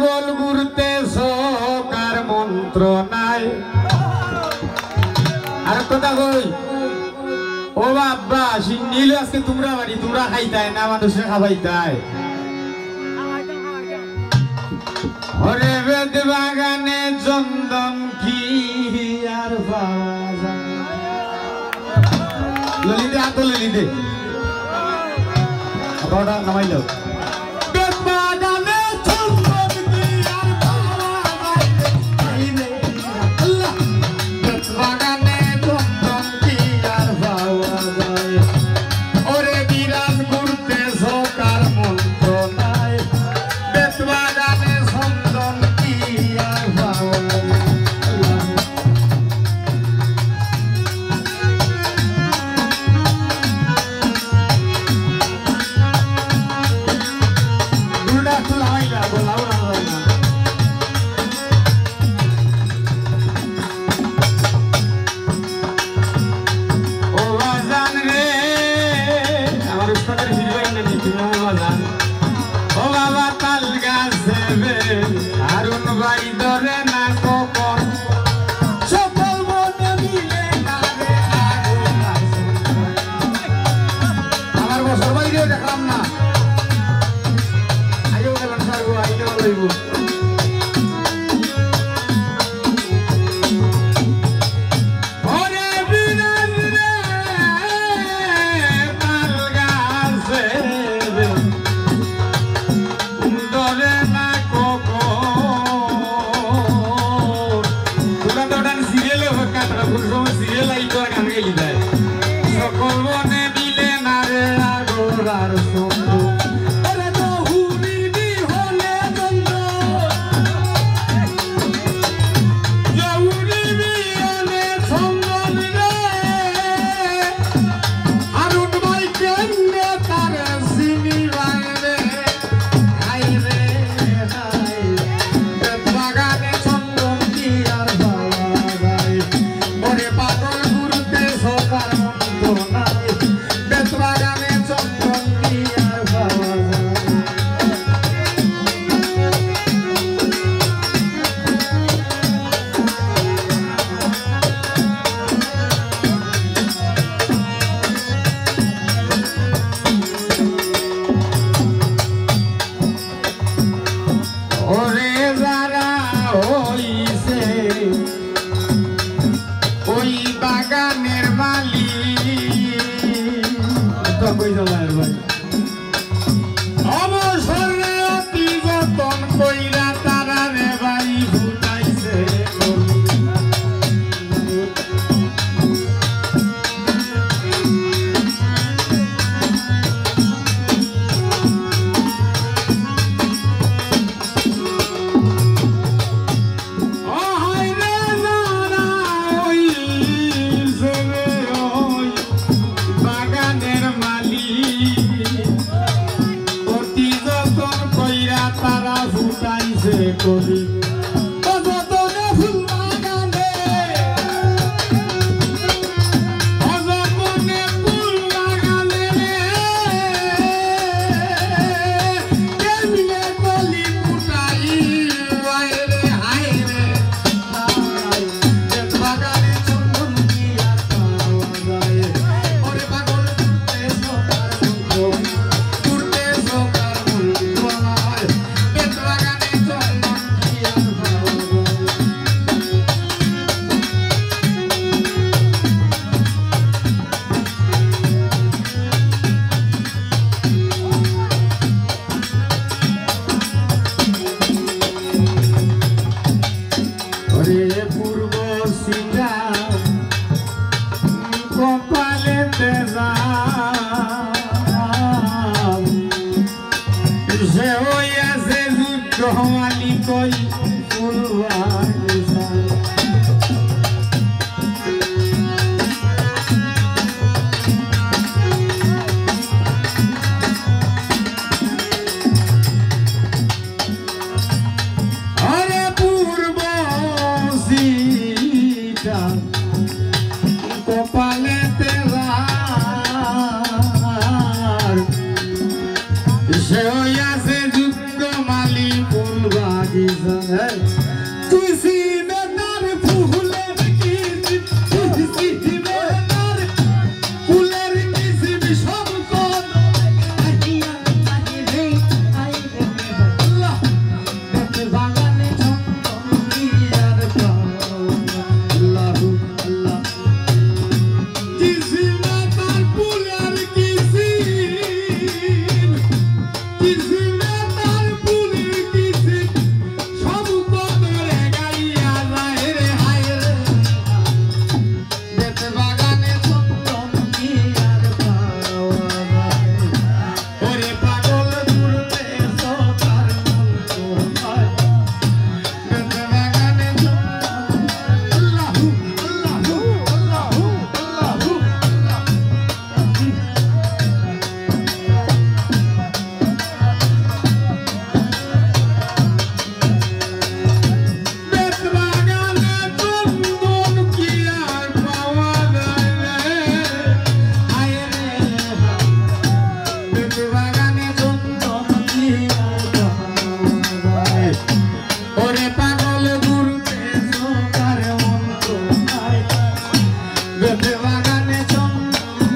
গোল ঘুরতে সকার মন্ত্র নাই আর কথা কই ও বাবা নীল আজকে তোমরা বাড়ি তোমরা খাইতাই না মানুষে খাবাইতাই হরে বেদ বাগানে চন্দন কি আর পাওয়া যায় ললিতে আতো ললিতে আবার নামাইলো বেদ বাগানে চন্দন কি আর পাওয়া যায় আল্লাহ বেদ বাগানে চন্দন কি আর পাওয়া যায় ওরে বিরাজ করতে সকার মন্ত্র নাই বেদ বাগানে চন্দন কি আর পাওয়া যায় se oye hace yugo mali pulva किसी में नर फूले किसी में नर फूले किसी में सबको अल्लाह बागाने अल्लाह अल्लाह किसी में नर फूले किसी में नर फूले किसी सबको मेरे गाइया राय रे हाय रे बेत बागाने चंदन की यार पावा ओरे पागल घुरते सोतार मन को हाय बेत बागाने चंदन अल्लाह अल्लाह बेत बागाने चंदन की यार पावा हाय रे बेत बागाने चंदन की यार पावा ओरे पागल घुरते सोतार मन को हाय बेत बागाने चंदन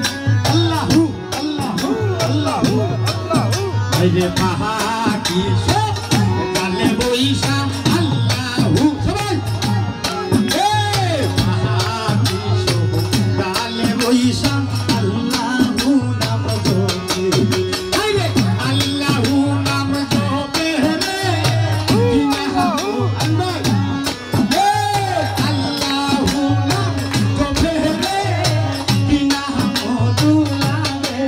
अल्लाह अल्लाह আইরে পাহাড়ি সব কালে বইসা আল্লাহু সবাই এ পাহাড়ি সব কালে বইসা আল্লাহু নাম জপে আইরে আল্লাহু নাম জপে রে ইনাহু আল্লাহ এ আল্লাহু নাম জপে রে ইনাহু দুলাবে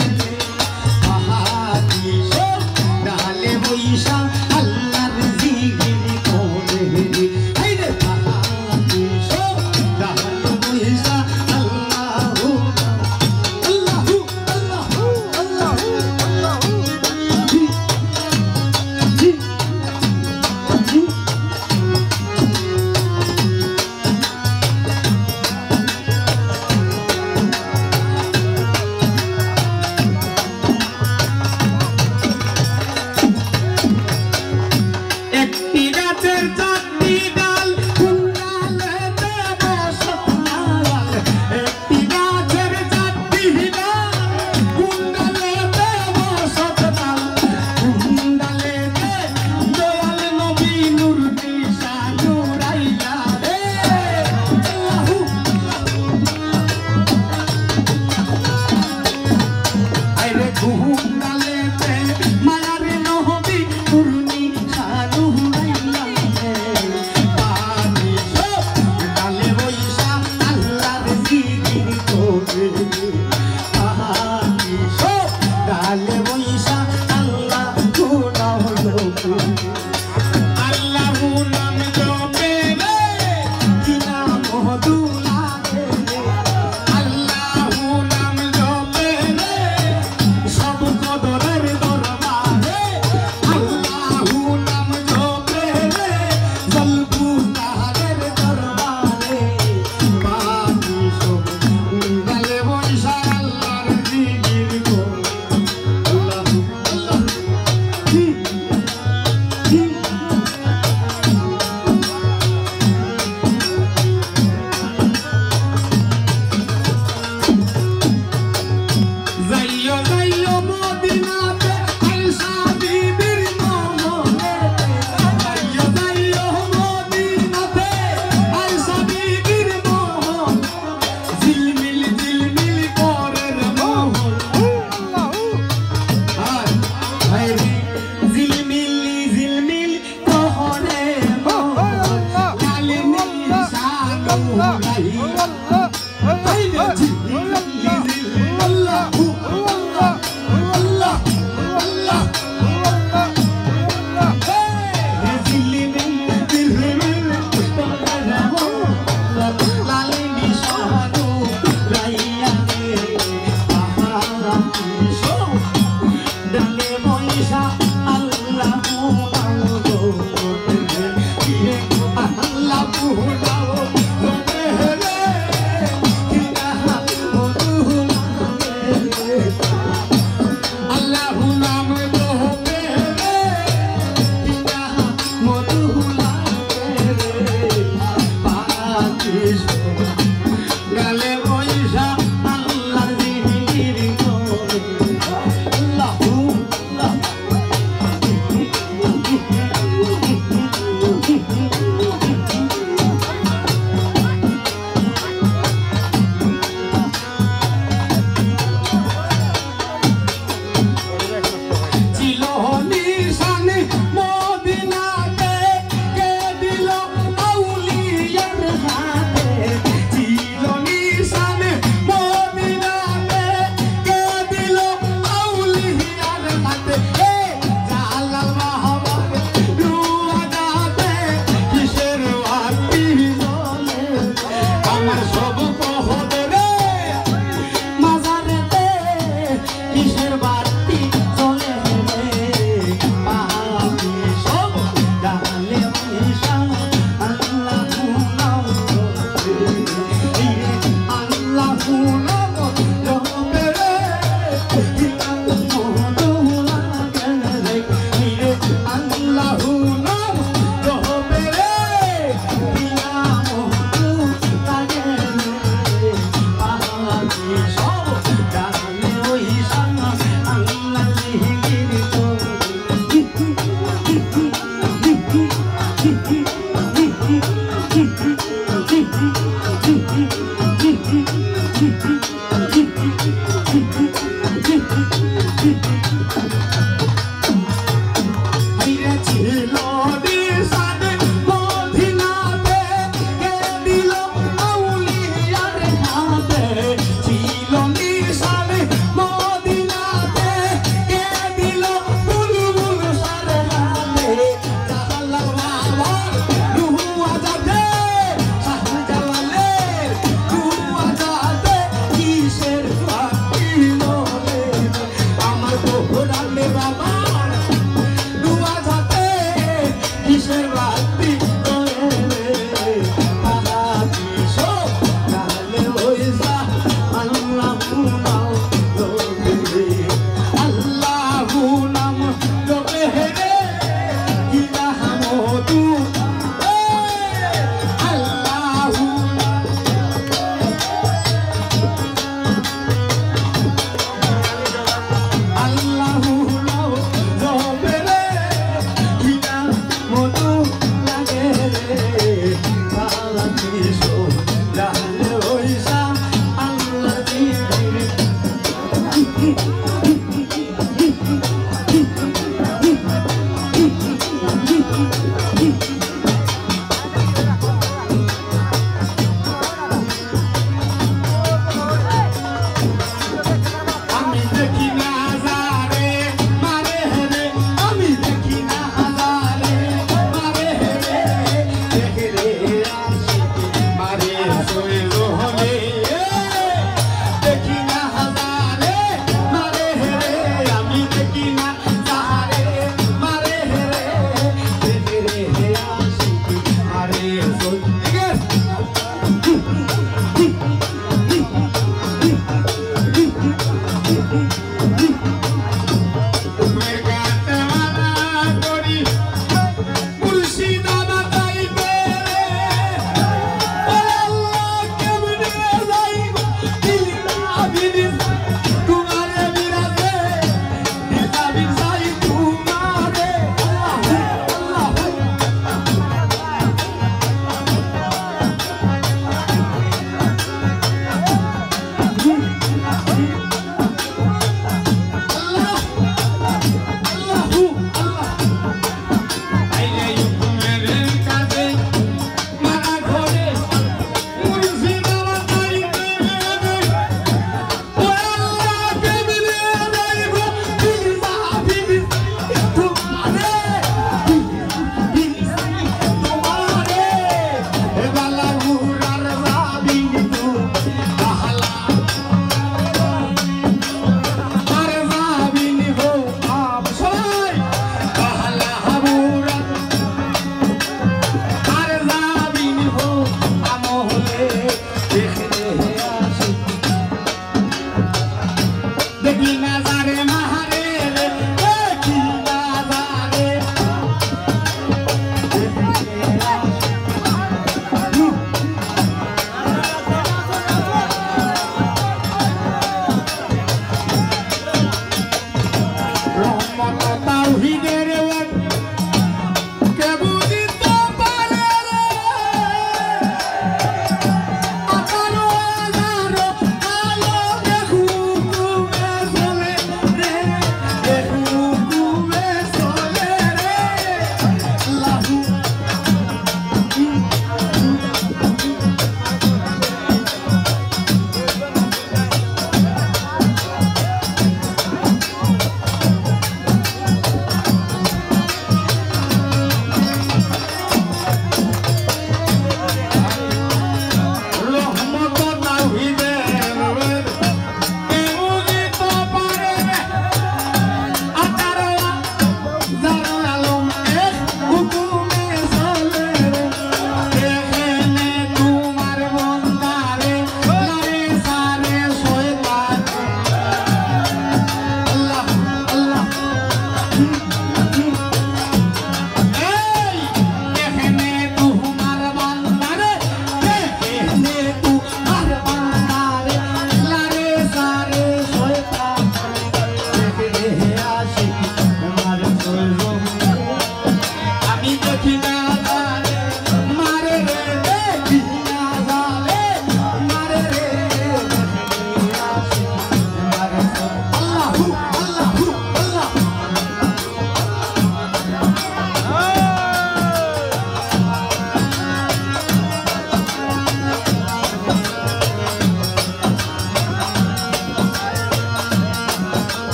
পাহাড়ি সব কালে বইসা আল্লাহর জিকির করে রে আইরে পাহাড়ি সব কালে বইসা আল্লাহু আল্লাহু আল্লাহু আল্লাহু একটি গাছের চারটি ডাল কোন ডালেতে বসত একটি গাছের চারটি ডাল কোন ডালেতে বসত কোন ডালেতে দয়াল নবী নূর দিশা নুরাইয়া রে আল্লাহু আইরে ঘুম ডালেতে মায়ার নবী নূর দিশা নুরাইয়া Bye.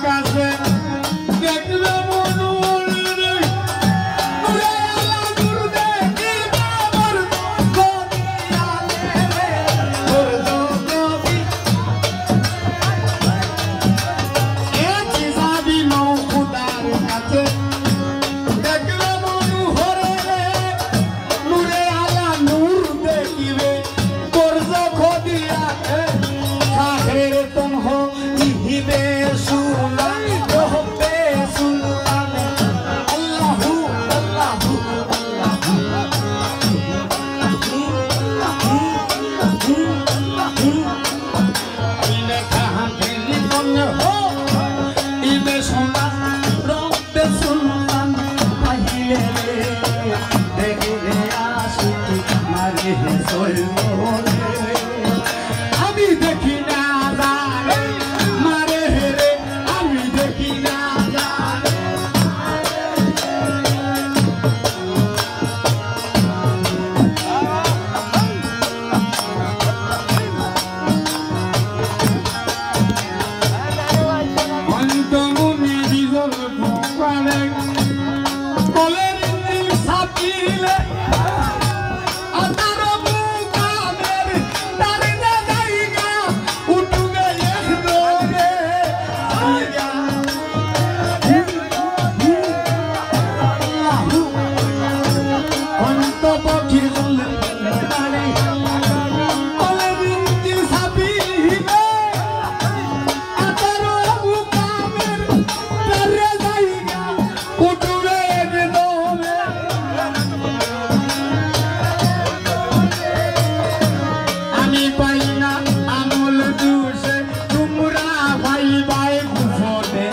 কাছে দেখলে মনুর রে নুরে আলা নূর দেখিবে মোর গদিয়ালে রে তোর জগবি এক যাবি নও খুদার কাছে দেখলে মনু হরে রে নুরে আলা নূর দেখিবে তোর জগদিয়ালে কাহের তুম হো ইহিবে সুলান রহবে সুলতান আল্লাহু আল্লাহু ইনে কাহের তুম হো ইবে সুলান রহবে সুলতান পাইলে রে দেখে আশিকি মারে সোলমনে আমি দেখি না জানে মারে রে আমি দেখি না জানে অন্তমুনি বিজল পুকারে কলের দিল সাপিলে আতার বুকামের তারে না জায়গা উঠবে একদমে আল্লাহু অন্ত পক্ষীর তারে কলের দিল সাপিলে আতার বুকামের তারে জায়গা উঠবে একদমে আমি পাই না আমল দুষে তোমরা ভাই ভাই গুফনে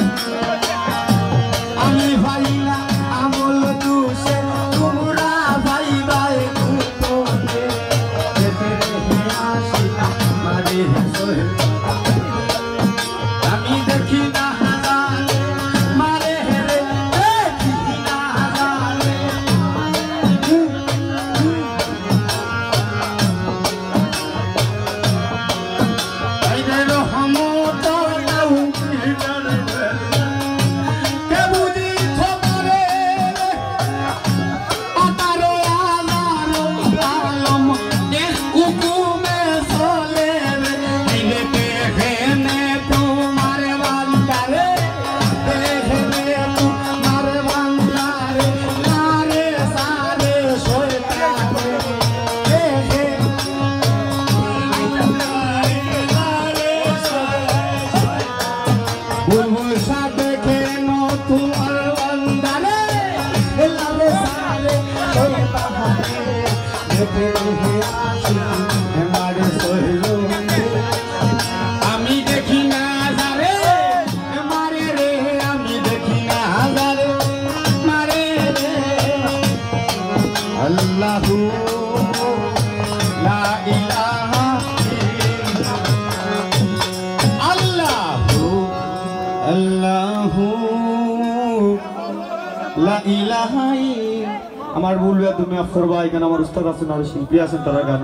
আমি পাই না আমল দুষে তোমরা ভাই ভাই গুফনে যেতে রে আসি মারে সোহেল আমি দেখি না হাজারে মারে রে দেখি না হাজারে আইরে রহমত নাও কিনারে কে বুঝি খবরে আতারো আলারো আলম এ হুকুমে চলে রে আইরে দেখেনে তোমার বান্দারে দেখেনে তোমার বান্দারে নারে সারে শয়তানে দেখে বুলবুল সাথে কেন তোমার বান্দারে লালে সারে শয়তানে দেখে হে আসি মারে সোহেলো আমি দেখি না যারে মারে রে আমি দেখি না যারে মারে রে আল্লাহু লা ইলাহা আল্লাহু আল্লাহু লা ইলাহা আমার বলবে তুমি আফসর ভাই কেন আমার উস্তাদ আছেন আর শিল্পী আছেন তারা গান